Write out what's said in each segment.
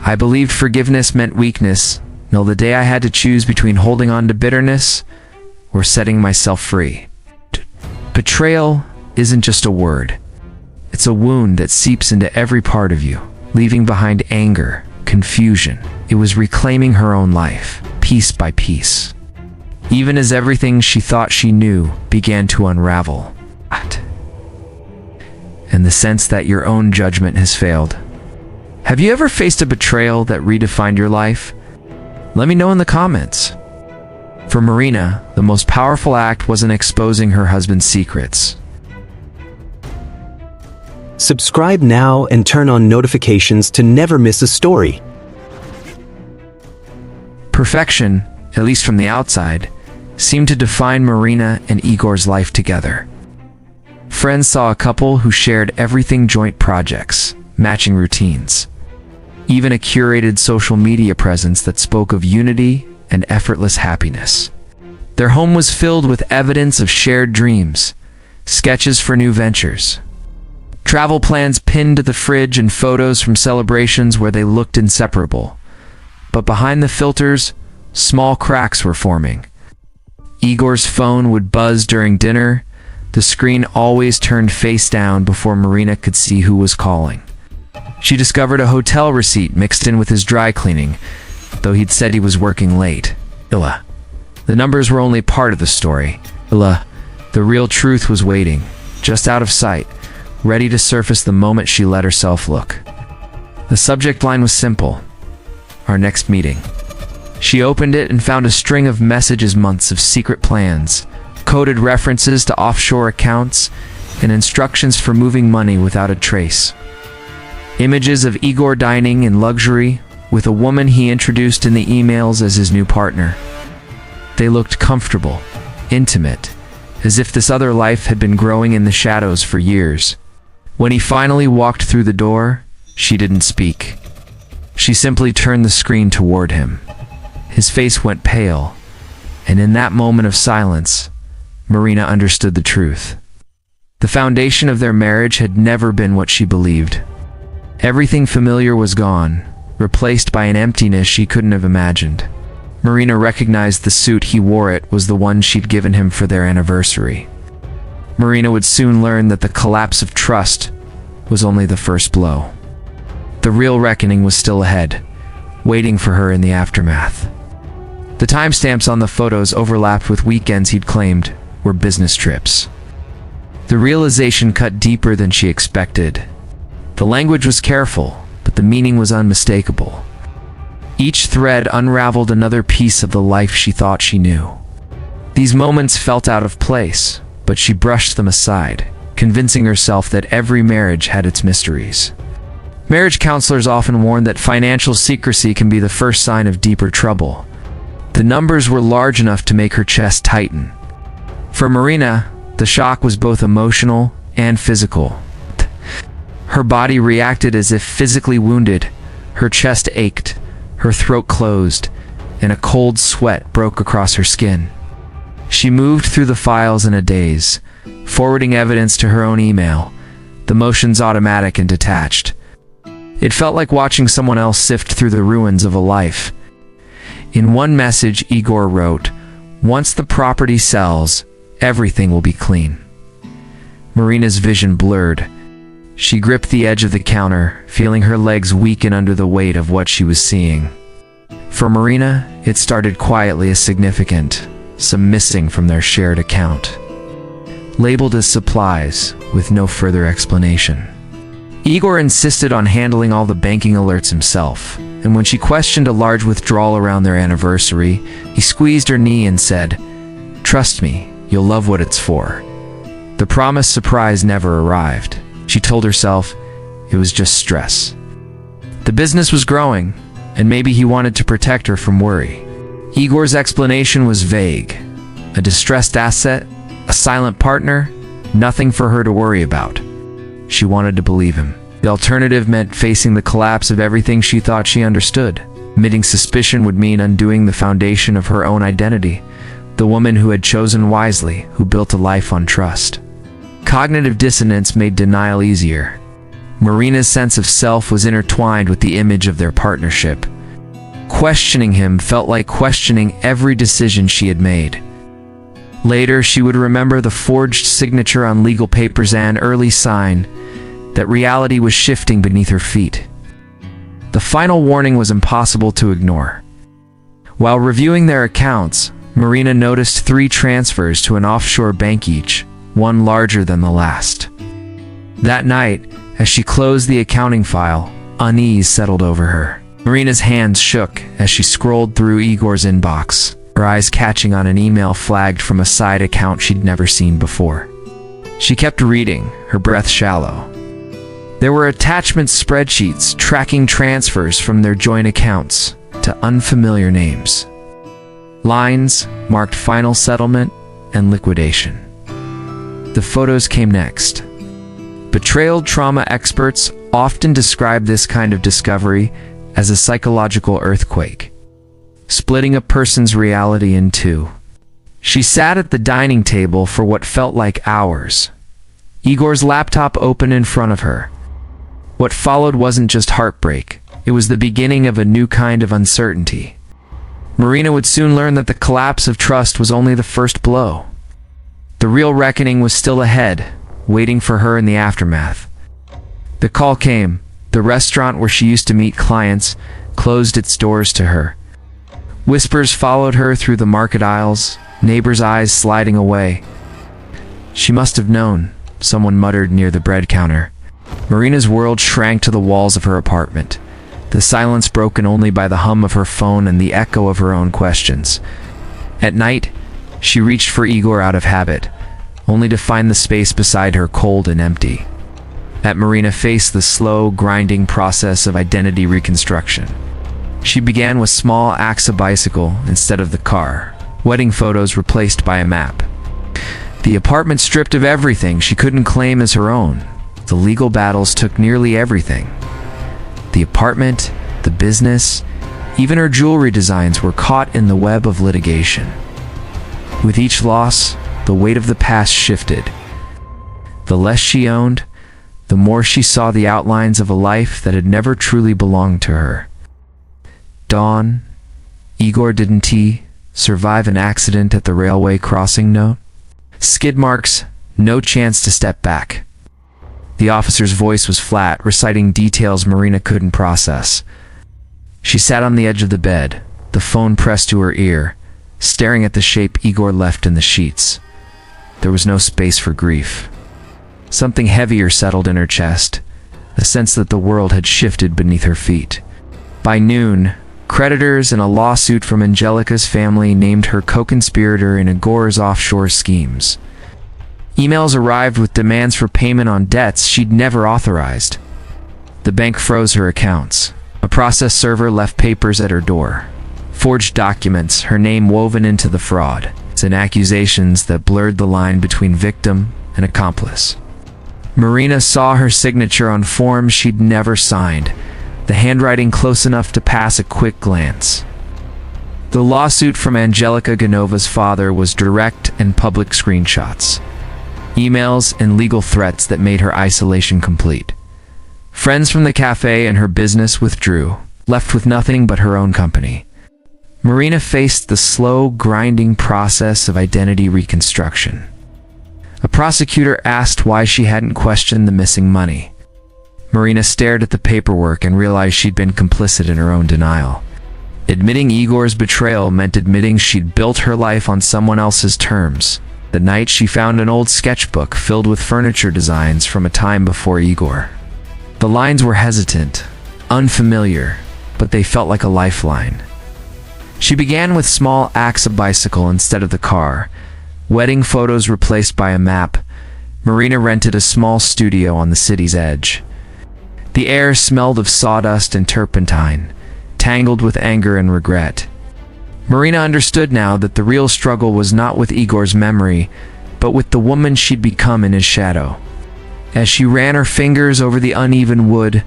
I believed forgiveness meant weakness, until the day I had to choose between holding on to bitterness or setting myself free. Betrayal isn't just a word. It's a wound that seeps into every part of you, leaving behind anger, confusion. It was reclaiming her own life, piece by piece. Even as everything she thought she knew began to unravel. And the sense that your own judgment has failed. Have you ever faced a betrayal that redefined your life? Let me know in the comments. For Marina, the most powerful act wasn't exposing her husband's secrets. Subscribe now and turn on notifications to never miss a story. Perfection, at least from the outside, seemed to define Marina and Igor's life together. Friends saw a couple who shared everything: joint projects, matching routines, even a curated social media presence that spoke of unity and effortless happiness. Their home was filled with evidence of shared dreams, sketches for new ventures, travel plans pinned to the fridge, and photos from celebrations where they looked inseparable. But behind the filters, small cracks were forming. Igor's phone would buzz during dinner. The screen always turned face down before Marina could see who was calling. She discovered a hotel receipt mixed in with his dry cleaning, though he'd said he was working late. The numbers were only part of the story. The real truth was waiting, just out of sight, ready to surface the moment she let herself look. The subject line was simple: our next meeting. She opened it and found a string of messages, months of secret plans, coded references to offshore accounts, and instructions for moving money without a trace. Images of Igor dining in luxury with a woman he introduced in the emails as his new partner. They looked comfortable, intimate, as if this other life had been growing in the shadows for years. When he finally walked through the door, she didn't speak. She simply turned the screen toward him. His face went pale, and in that moment of silence, Marina understood the truth. The foundation of their marriage had never been what she believed. Everything familiar was gone, replaced by an emptiness she couldn't have imagined. Marina recognized the suit he wore. It was the one she'd given him for their anniversary. Marina would soon learn that the collapse of trust was only the first blow. The real reckoning was still ahead, waiting for her in the aftermath. The timestamps on the photos overlapped with weekends he'd claimed were business trips. The realization cut deeper than she expected. The language was careful, but the meaning was unmistakable. Each thread unraveled another piece of the life she thought she knew. These moments felt out of place, but she brushed them aside, convincing herself that every marriage had its mysteries. Marriage counselors often warn that financial secrecy can be the first sign of deeper trouble. The numbers were large enough to make her chest tighten. For Marina, the shock was both emotional and physical. Her body reacted as if physically wounded. Her chest ached, her throat closed, and a cold sweat broke across her skin. She moved through the files in a daze, forwarding evidence to her own email, the motions automatic and detached. It felt like watching someone else sift through the ruins of a life. In one message, Igor wrote, "Once the property sells, everything will be clean." Marina's vision blurred. She gripped the edge of the counter, feeling her legs weaken under the weight of what she was seeing. For Marina, it started quietly as significant, some missing from their shared account, labeled as supplies with no further explanation. Igor insisted on handling all the banking alerts himself, and when she questioned a large withdrawal around their anniversary, he squeezed her knee and said, "Trust me, you'll love what it's for." The promised surprise never arrived. She told herself it was just stress. The business was growing, and maybe he wanted to protect her from worry. Igor's explanation was vague. A distressed asset, a silent partner, nothing for her to worry about. She wanted to believe him. The alternative meant facing the collapse of everything she thought she understood. Admitting suspicion would mean undoing the foundation of her own identity, the woman who had chosen wisely, who built a life on trust. Cognitive dissonance made denial easier. Marina's sense of self was intertwined with the image of their partnership. Questioning him felt like questioning every decision she had made. Later, she would remember the forged signature on legal papers, an early sign that reality was shifting beneath her feet. The final warning was impossible to ignore. While reviewing their accounts, Marina noticed 3 transfers to an offshore bank each, one larger than the last. That night, as she closed the accounting file, unease settled over her. Marina's hands shook as she scrolled through Igor's inbox, her eyes catching on an email flagged from a side account she'd never seen before. She kept reading, her breath shallow. There were attachment spreadsheets tracking transfers from their joint accounts to unfamiliar names. Lines marked final settlement and liquidation. The photos came next. Betrayal trauma experts often describe this kind of discovery as a psychological earthquake, splitting a person's reality in two. She sat at the dining table for what felt like hours, Igor's laptop open in front of her. What followed wasn't just heartbreak, it was the beginning of a new kind of uncertainty. Marina would soon learn that the collapse of trust was only the first blow. The real reckoning was still ahead, waiting for her in the aftermath. The call came. The restaurant where she used to meet clients closed its doors to her. Whispers followed her through the market aisles, neighbors' eyes sliding away. She must have known, someone muttered near the bread counter. Marina's world shrank to the walls of her apartment, the silence broken only by the hum of her phone and the echo of her own questions. At night, she reached for Igor out of habit, only to find the space beside her cold and empty. That Marina faced the slow, grinding process of identity reconstruction. She began with small acts of bicycle instead of the car, wedding photos replaced by a map. The apartment stripped of everything she couldn't claim as her own. The legal battles took nearly everything. The apartment, the business, even her jewelry designs were caught in the web of litigation. With each loss, the weight of the past shifted. The less she owned, the more she saw the outlines of a life that had never truly belonged to her. Dawn, Igor didn't he survive an accident at the railway crossing note? Skid marks, no chance to step back. The officer's voice was flat, reciting details Marina couldn't process. She sat on the edge of the bed, the phone pressed to her ear, staring at the shape Igor left in the sheets. There was no space for grief. Something heavier settled in her chest, a sense that the world had shifted beneath her feet. By noon, creditors and a lawsuit from Angelica's family named her co-conspirator in Igor's offshore schemes. Emails arrived with demands for payment on debts she'd never authorized. The bank froze her accounts. A process server left papers at her door. Forged documents, her name woven into the fraud, and accusations that blurred the line between victim and accomplice. Marina saw her signature on forms she'd never signed, the handwriting close enough to pass a quick glance. The lawsuit from Angelica Genova's father was direct and public screenshots, emails and legal threats that made her isolation complete. Friends from the cafe and her business withdrew, left with nothing but her own company. Marina faced the slow, grinding process of identity reconstruction. A prosecutor asked why she hadn't questioned the missing money. Marina stared at the paperwork and realized she'd been complicit in her own denial. Admitting Igor's betrayal meant admitting she'd built her life on someone else's terms. The night she found an old sketchbook filled with furniture designs from a time before Igor. The lines were hesitant, unfamiliar, but they felt like a lifeline. She began with small acts of bicycle instead of the car, wedding photos replaced by a map. Marina rented a small studio on the city's edge. The air smelled of sawdust and turpentine, tangled with anger and regret. Marina understood now that the real struggle was not with Igor's memory, but with the woman she'd become in his shadow. As she ran her fingers over the uneven wood,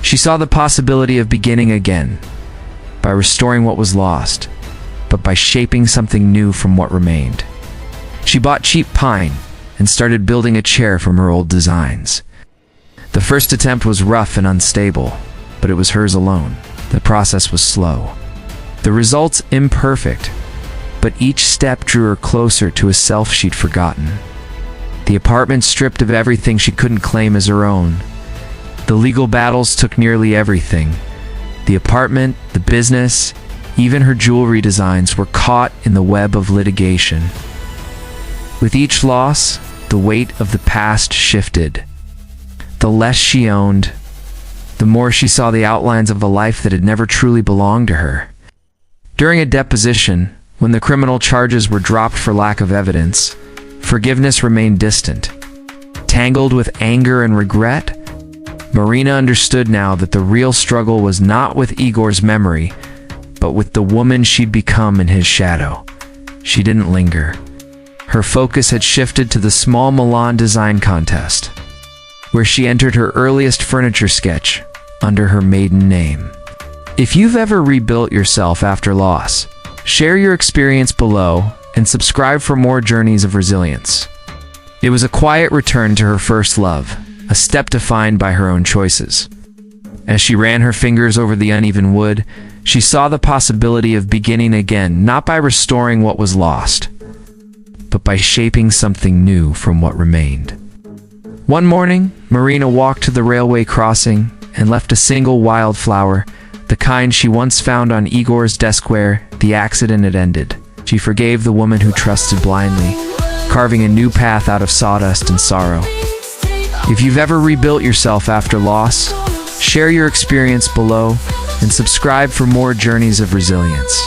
she saw the possibility of beginning again, by restoring what was lost, but by shaping something new from what remained. She bought cheap pine and started building a chair from her old designs. The first attempt was rough and unstable, but it was hers alone. The process was slow. The results imperfect, but each step drew her closer to a self she'd forgotten. The apartment stripped of everything she couldn't claim as her own. The legal battles took nearly everything. The apartment, the business, even her jewelry designs were caught in the web of litigation. With each loss, the weight of the past shifted. The less she owned, the more she saw the outlines of a life that had never truly belonged to her. During a deposition, when the criminal charges were dropped for lack of evidence, forgiveness remained distant. Tangled with anger and regret, Marina understood now that the real struggle was not with Igor's memory, but with the woman she'd become in his shadow. She didn't linger. Her focus had shifted to the small Milan design contest, where she entered her earliest furniture sketch under her maiden name. If you've ever rebuilt yourself after loss, share your experience below and subscribe for more journeys of resilience. It was a quiet return to her first love, a step defined by her own choices. As she ran her fingers over the uneven wood, she saw the possibility of beginning again, not by restoring what was lost, but by shaping something new from what remained. One morning, Marina walked to the railway crossing and left a single wildflower, the kind she once found on Igor's desk where the accident had ended. She forgave the woman who trusted blindly, carving a new path out of sawdust and sorrow. If you've ever rebuilt yourself after loss, share your experience below and subscribe for more journeys of resilience.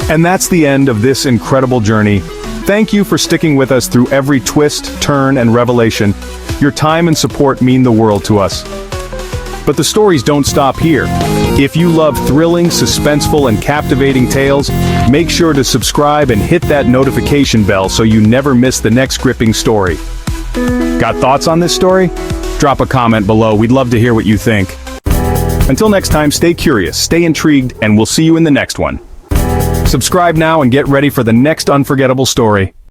And that's the end of this incredible journey. Thank you for sticking with us through every twist, turn, and revelation. Your time and support mean the world to us. But the stories don't stop here. If you love thrilling, suspenseful, and captivating tales, make sure to subscribe and hit that notification bell so you never miss the next gripping story. Got thoughts on this story? Drop a comment below. We'd love to hear what you think. Until next time, stay curious, stay intrigued, and we'll see you in the next one. Subscribe now and get ready for the next unforgettable story.